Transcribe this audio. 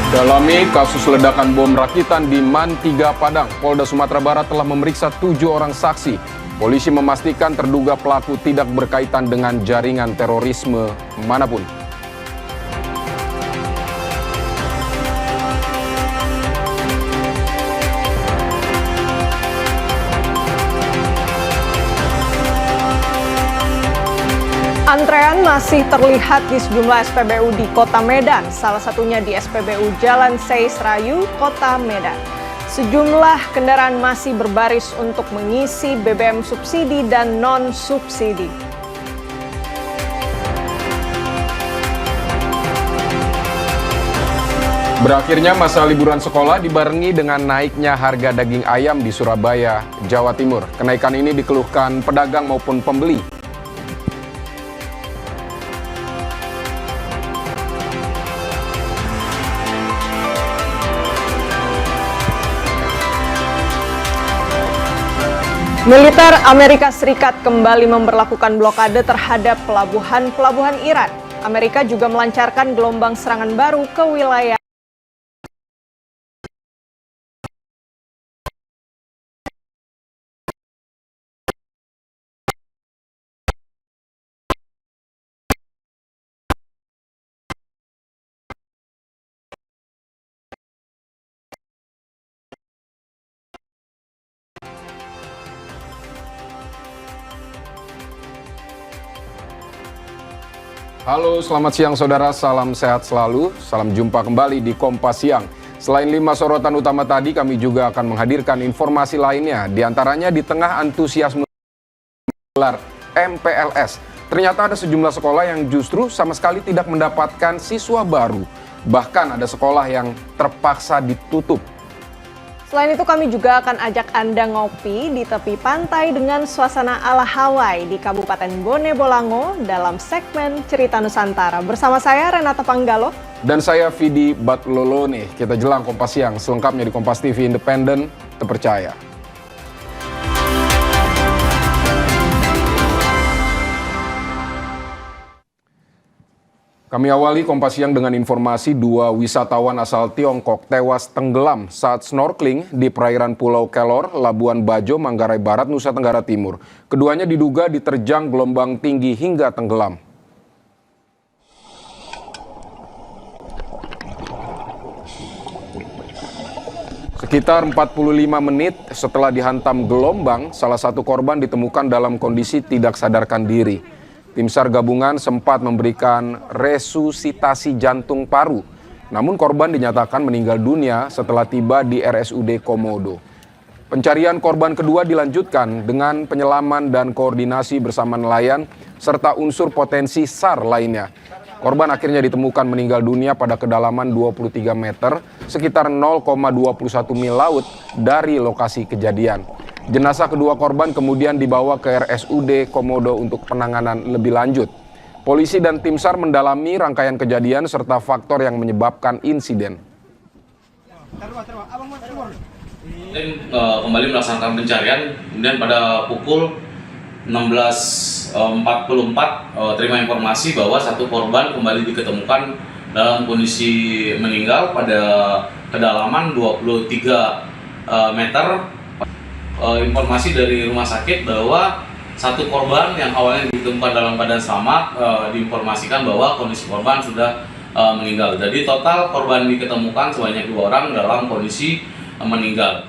Dalami kasus ledakan bom rakitan di MAN 3 Padang, Polda Sumatera Barat telah memeriksa 7 orang saksi. Polisi memastikan terduga pelaku tidak berkaitan dengan jaringan terorisme manapun. Antrean masih terlihat di sejumlah SPBU di Kota Medan, salah satunya di SPBU Jalan Seisrayu, Kota Medan. Sejumlah kendaraan masih berbaris untuk mengisi BBM subsidi dan non-subsidi. Berakhirnya masa liburan sekolah dibarengi dengan naiknya harga daging ayam di Surabaya, Jawa Timur. Kenaikan ini dikeluhkan pedagang maupun pembeli. Militer Amerika Serikat kembali memberlakukan blokade terhadap pelabuhan-pelabuhan Iran. Amerika juga melancarkan gelombang serangan baru ke wilayah Halo, selamat siang saudara, salam sehat selalu, salam jumpa kembali di Kompas Siang. Selain 5 sorotan utama tadi, kami juga akan menghadirkan informasi lainnya, diantaranya di tengah antusiasme gelar MPLS. Ternyata ada sejumlah sekolah yang justru sama sekali tidak mendapatkan siswa baru, bahkan ada sekolah yang terpaksa ditutup. Selain itu kami juga akan ajak Anda ngopi di tepi pantai dengan suasana ala Hawaii di Kabupaten Bone Bolango dalam segmen Cerita Nusantara. Bersama saya Renata Panggalo. Dan saya Vidi Batlolone. Kita jelang Kompas Siang selengkapnya di Kompas TV Independen, terpercaya. Kami awali Kompas Siang dengan informasi 2 wisatawan asal Tiongkok tewas tenggelam saat snorkeling di perairan Pulau Kelor, Labuan Bajo, Manggarai Barat, Nusa Tenggara Timur. Keduanya diduga diterjang gelombang tinggi hingga tenggelam. Sekitar 45 menit setelah dihantam gelombang, salah satu korban ditemukan dalam kondisi tidak sadarkan diri. Tim SAR gabungan sempat memberikan resusitasi jantung paru, namun korban dinyatakan meninggal dunia setelah tiba di RSUD Komodo. Pencarian korban kedua dilanjutkan dengan penyelaman dan koordinasi bersama nelayan serta unsur potensi SAR lainnya. Korban akhirnya ditemukan meninggal dunia pada kedalaman 23 meter, sekitar 0,21 mil laut dari lokasi kejadian. Jenazah kedua korban kemudian dibawa ke RSUD Komodo untuk penanganan lebih lanjut. Polisi dan tim SAR mendalami rangkaian kejadian serta faktor yang menyebabkan insiden. Tim kembali melaksanakan pencarian, kemudian pada pukul 16.44 terima informasi bahwa satu korban kembali diketemukan dalam kondisi meninggal pada kedalaman 23 meter. Informasi dari rumah sakit bahwa satu korban yang awalnya ditemukan dalam keadaan selamat diinformasikan bahwa kondisi korban sudah meninggal. Jadi total korban diketemukan sebanyak 2 orang dalam kondisi meninggal.